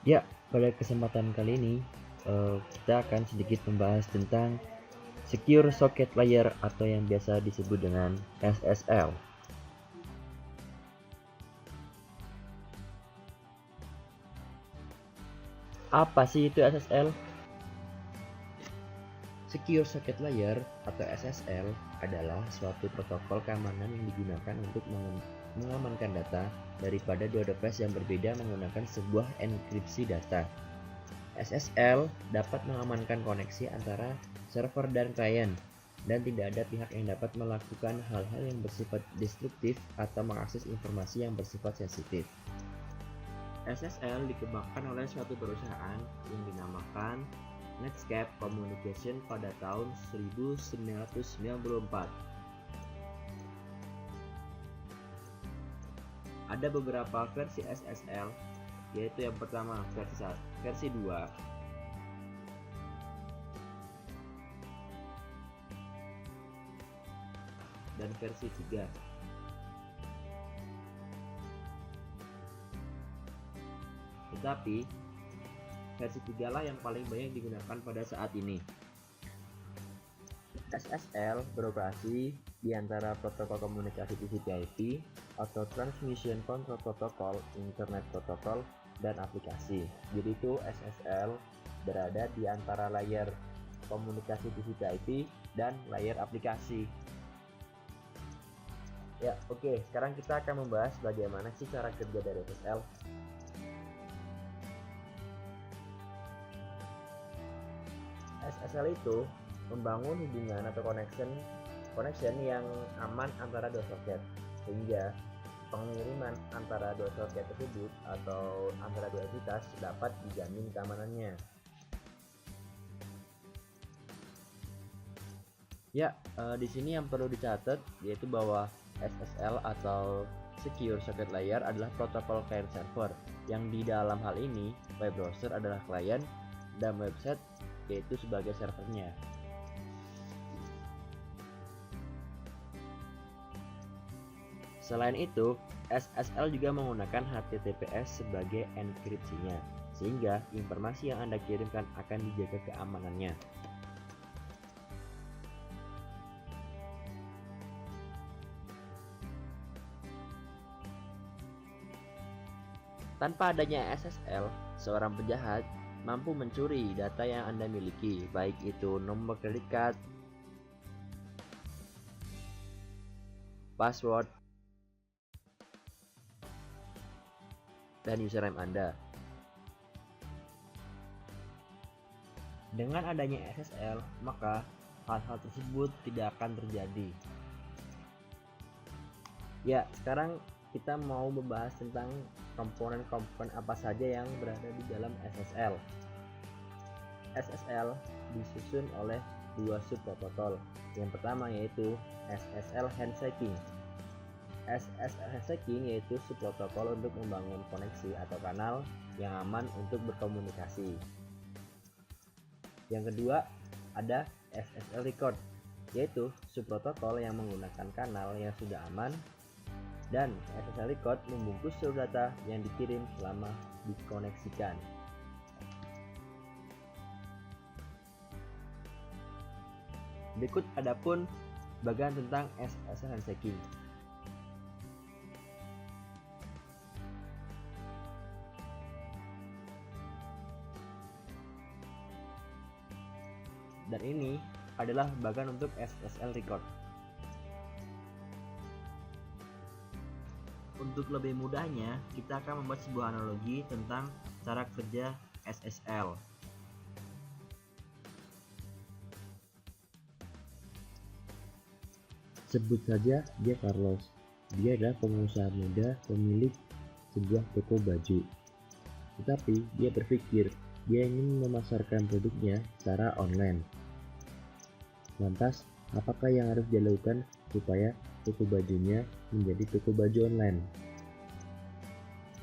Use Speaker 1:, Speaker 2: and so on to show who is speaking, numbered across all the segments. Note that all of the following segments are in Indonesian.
Speaker 1: Ya, pada kesempatan kali ini kita akan sedikit membahas tentang Secure Socket Layer atau yang biasa disebut dengan SSL. Apa sih itu SSL? Secure Socket Layer atau SSL adalah suatu protokol keamanan yang digunakan untuk mengamankan data daripada dua device yang berbeda menggunakan sebuah enkripsi data. SSL dapat mengamankan koneksi antara server dan klien, dan tidak ada pihak yang dapat melakukan hal-hal yang bersifat destruktif atau mengakses informasi yang bersifat sensitif. SSL dikembangkan oleh suatu perusahaan yang dinamakan Netscape Communication pada tahun 1994. Ada beberapa versi SSL, yaitu yang pertama versi 2, dan versi 3. Tetapi versi 3 lah yang paling banyak digunakan pada saat ini. SSL beroperasi di antara protokol komunikasi TCP/IP atau Transmission Control Protocol, Internet Protocol, dan aplikasi. Jadi itu SSL berada di antara layer komunikasi TCP/IP dan layer aplikasi. Ya, oke. Sekarang kita akan membahas bagaimana sih cara kerja dari SSL. SSL itu membangun hubungan atau connection yang aman antara dua soket, sehingga pengiriman antara dua soket tersebut atau antara dua entitas dapat dijamin keamanannya. Ya, di sini yang perlu dicatat yaitu bahwa SSL atau Secure Socket Layer adalah protokol client server, yang di dalam hal ini web browser adalah klien dan website yaitu sebagai servernya. Selain itu, SSL juga menggunakan HTTPS sebagai enkripsinya, sehingga informasi yang Anda kirimkan akan dijaga keamanannya. Tanpa adanya SSL, seorang penjahat mampu mencuri data yang Anda miliki, baik itu nomor kredit card, password, dan username Anda. Dengan adanya SSL, maka hal-hal tersebut tidak akan terjadi. Ya, sekarang kita mau membahas tentang komponen-komponen apa saja yang berada di dalam SSL. SSL disusun oleh dua subprotokol. Yang pertama yaitu SSL handshaking. SSL handshaking yaitu subprotokol untuk membangun koneksi atau kanal yang aman untuk berkomunikasi. Yang kedua ada SSL record, yaitu subprotokol yang menggunakan kanal yang sudah aman, dan SSL record membungkus seluruh data yang dikirim selama dikoneksikan. Berikut adapun bagian tentang SSL handshaking. Dan ini adalah bagian untuk SSL record. Untuk lebih mudahnya, kita akan membuat sebuah analogi tentang cara kerja SSL. Sebut saja dia Carlos. Dia adalah pengusaha muda pemilik sebuah toko baju. Tetapi dia berpikir dia ingin memasarkan produknya secara online. Lantas, apakah yang harus dilakukan supaya toko bajunya menjadi toko baju online?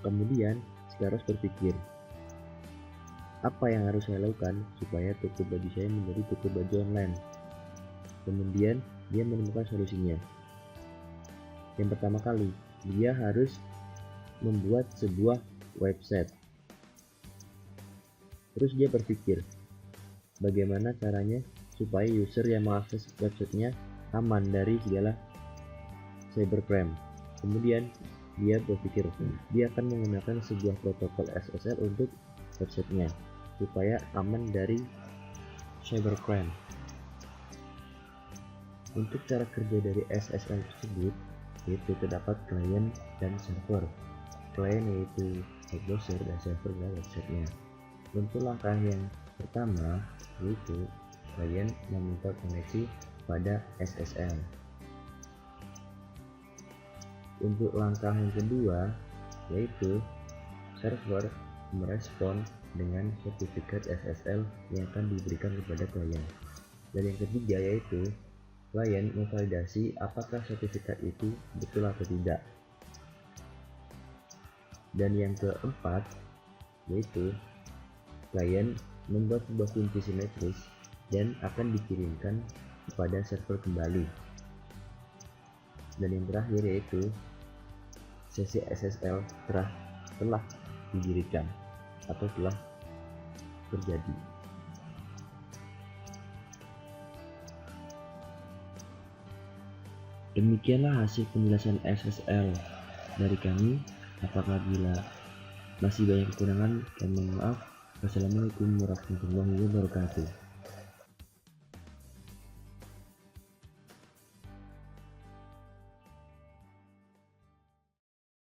Speaker 1: Kemudian, Carlos berpikir, apa yang harus saya lakukan supaya toko baju saya menjadi toko baju online? Kemudian, dia menemukan solusinya. Yang pertama kali, dia harus membuat sebuah website. Terus dia berpikir, bagaimana caranya supaya user yang mengakses websitenya aman dari segala cybercrime. Kemudian dia berpikir, dia akan menggunakan sebuah protokol SSL untuk websitenya supaya aman dari cybercrime. Untuk cara kerja dari SSL tersebut, yaitu terdapat klien dan server. Klien yaitu web browser dan server adalah websitenya. Untuk langkah yang pertama, yaitu klien meminta koneksi pada SSL. Untuk langkah yang kedua, yaitu server merespon dengan sertifikat SSL yang akan diberikan kepada klien. Dan yang ketiga yaitu klien memvalidasi apakah sertifikat itu betul atau tidak. Dan yang keempat yaitu klien membuat sebuah kunci simetris dan akan dikirimkan kepada server kembali. Dan yang terakhir yaitu sesi SSL telah didirikan atau telah terjadi. Demikianlah hasil penjelasan SSL dari kami. Apabila masih banyak kekurangan, kami mohon maaf. Wassalamualaikum warahmatullahi wabarakatuh.